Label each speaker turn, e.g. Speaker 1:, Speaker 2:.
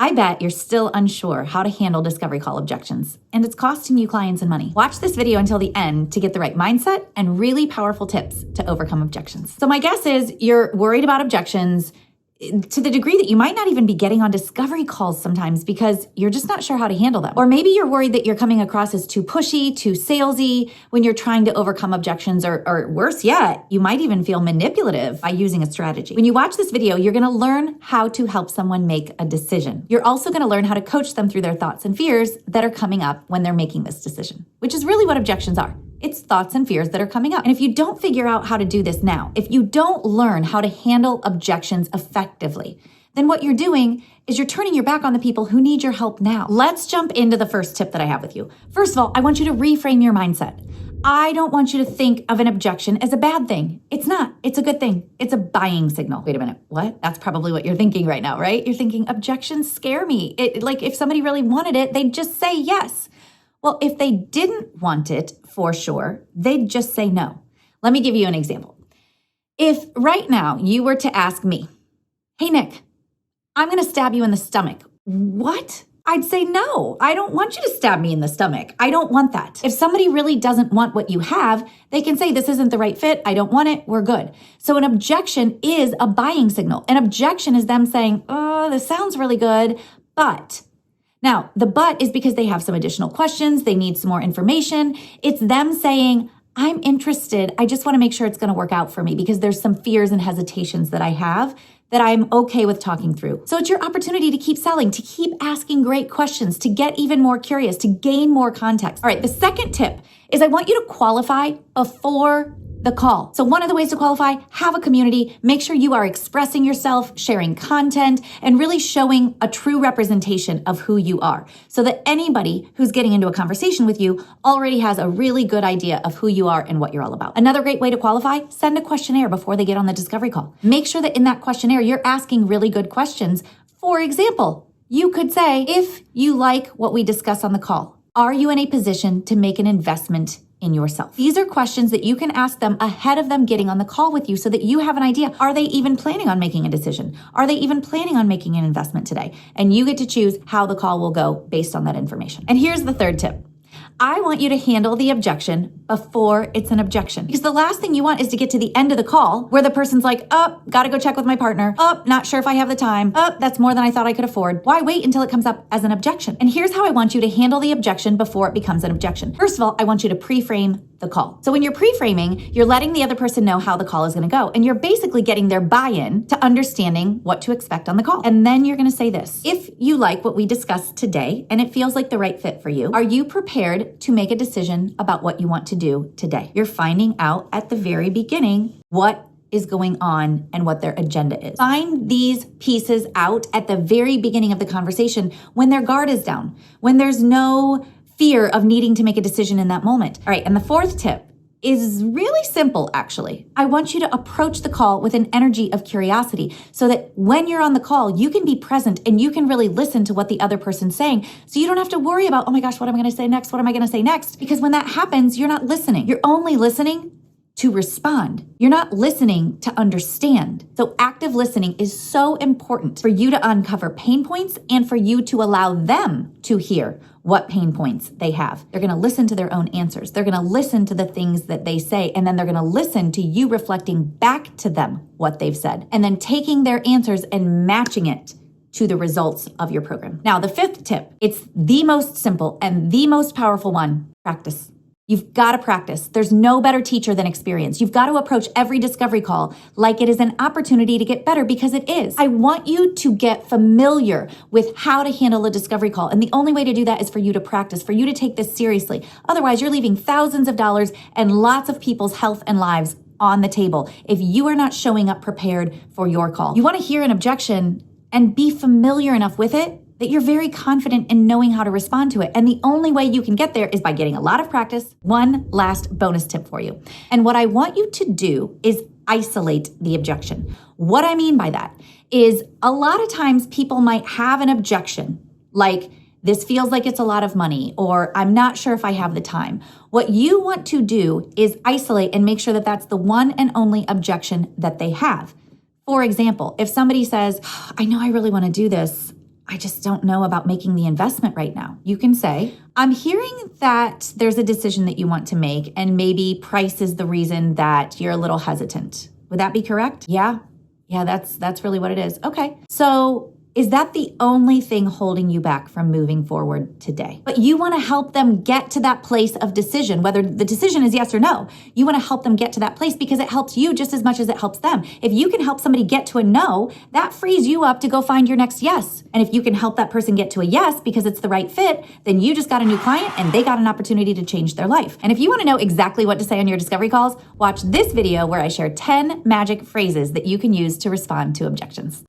Speaker 1: I bet you're still unsure how to handle discovery call objections, and it's costing you clients and money. Watch this video until the end to get the right mindset and really powerful tips to overcome objections. So my guess is you're worried about objections to the degree that you might not even be getting on discovery calls sometimes because you're just not sure how to handle them. Or maybe you're worried that you're coming across as too pushy, too salesy when you're trying to overcome objections, or worse yet, you might even feel manipulative by using a strategy. When you watch this video, you're gonna learn how to help someone make a decision. You're also gonna learn how to coach them through their thoughts and fears that are coming up when they're making this decision, which is really what objections are. It's thoughts and fears that are coming up. And if you don't figure out how to do this now, if you don't learn how to handle objections effectively, then what you're doing is you're turning your back on the people who need your help now. Let's jump into the first tip that I have with you. First of all, I want you to reframe your mindset. I don't want you to think of an objection as a bad thing. It's not. It's a good thing. It's a buying signal. Wait a minute. What? That's probably what you're thinking right now, right? You're thinking objections scare me. Like if somebody really wanted it, they'd just say yes. Well, if they didn't want it for sure, they'd just say no. Let me give you an example. If right now you were to ask me, hey, Nick, I'm going to stab you in the stomach. What? I'd say no. I don't want you to stab me in the stomach. I don't want that. If somebody really doesn't want what you have, they can say this isn't the right fit. I don't want it. We're good. So an objection is a buying signal. An objection is them saying, oh, this sounds really good, but... Now, the but is because they have some additional questions. They need some more information. It's them saying, I'm interested. I just want to make sure it's going to work out for me because there's some fears and hesitations that I have that I'm okay with talking through. So it's your opportunity to keep selling, to keep asking great questions, to get even more curious, to gain more context. All right, the second tip is I want you to qualify before the call. So one of the ways to qualify, have a community, make sure you are expressing yourself, sharing content, and really showing a true representation of who you are so that anybody who's getting into a conversation with you already has a really good idea of who you are and what you're all about. Another great way to qualify, send a questionnaire before they get on the discovery call. Make sure that in that questionnaire, you're asking really good questions. For example, you could say, if you like what we discuss on the call, are you in a position to make an investment in yourself? These are questions that you can ask them ahead of them getting on the call with you so that you have an idea. Are they even planning on making a decision? Are they even planning on making an investment today? And you get to choose how the call will go based on that information. And here's the third tip. I want you to handle the objection before it's an objection. Because the last thing you want is to get to the end of the call where the person's like, oh, gotta go check with my partner. Oh, not sure if I have the time. Oh, that's more than I thought I could afford. Why wait until it comes up as an objection? And here's how I want you to handle the objection before it becomes an objection. First of all, I want you to pre-frame the call. So when you're pre-framing, you're letting the other person know how the call is going to go. And you're basically getting their buy-in to understanding what to expect on the call. And then you're going to say this. If you like what we discussed today and it feels like the right fit for you, are you prepared to make a decision about what you want to do today? You're finding out at the very beginning what is going on and what their agenda is. Find these pieces out at the very beginning of the conversation when their guard is down, when there's no fear of needing to make a decision in that moment. All right, and the fourth tip is really simple, actually. I want you to approach the call with an energy of curiosity so that when you're on the call, you can be present and you can really listen to what the other person's saying. So you don't have to worry about, oh my gosh, what am I going to say next? What am I going to say next? Because when that happens, you're not listening. You're only listening to respond. You're not listening to understand. So active listening is so important for you to uncover pain points and for you to allow them to hear what pain points they have. They're going to listen to their own answers. They're going to listen to the things that they say, and then they're going to listen to you reflecting back to them what they've said, and then taking their answers and matching it to the results of your program. Now, the fifth tip, it's the most simple and the most powerful one, practice. You've got to practice. There's no better teacher than experience. You've got to approach every discovery call like it is an opportunity to get better, because it is. I want you to get familiar with how to handle a discovery call. And the only way to do that is for you to practice, for you to take this seriously. Otherwise, you're leaving thousands of dollars and lots of people's health and lives on the table if you are not showing up prepared for your call. You want to hear an objection and be familiar enough with it that you're very confident in knowing how to respond to it. And the only way you can get there is by getting a lot of practice. One last bonus tip for you. And what I want you to do is isolate the objection. What I mean by that is a lot of times people might have an objection like, this feels like it's a lot of money, or I'm not sure if I have the time. What you want to do is isolate and make sure that that's the one and only objection that they have. For example, if somebody says, I know I really want to do this, I just don't know about making the investment right now. You can say, I'm hearing that there's a decision that you want to make, and maybe price is the reason that you're a little hesitant. Would that be correct? Yeah, that's really what it is. Okay. So is that the only thing holding you back from moving forward today? But you want to help them get to that place of decision, whether the decision is yes or no. You want to help them get to that place because it helps you just as much as it helps them. If you can help somebody get to a no, that frees you up to go find your next yes. And if you can help that person get to a yes because it's the right fit, then you just got a new client and they got an opportunity to change their life. And if you want to know exactly what to say on your discovery calls, watch this video where I share 10 magic phrases that you can use to respond to objections.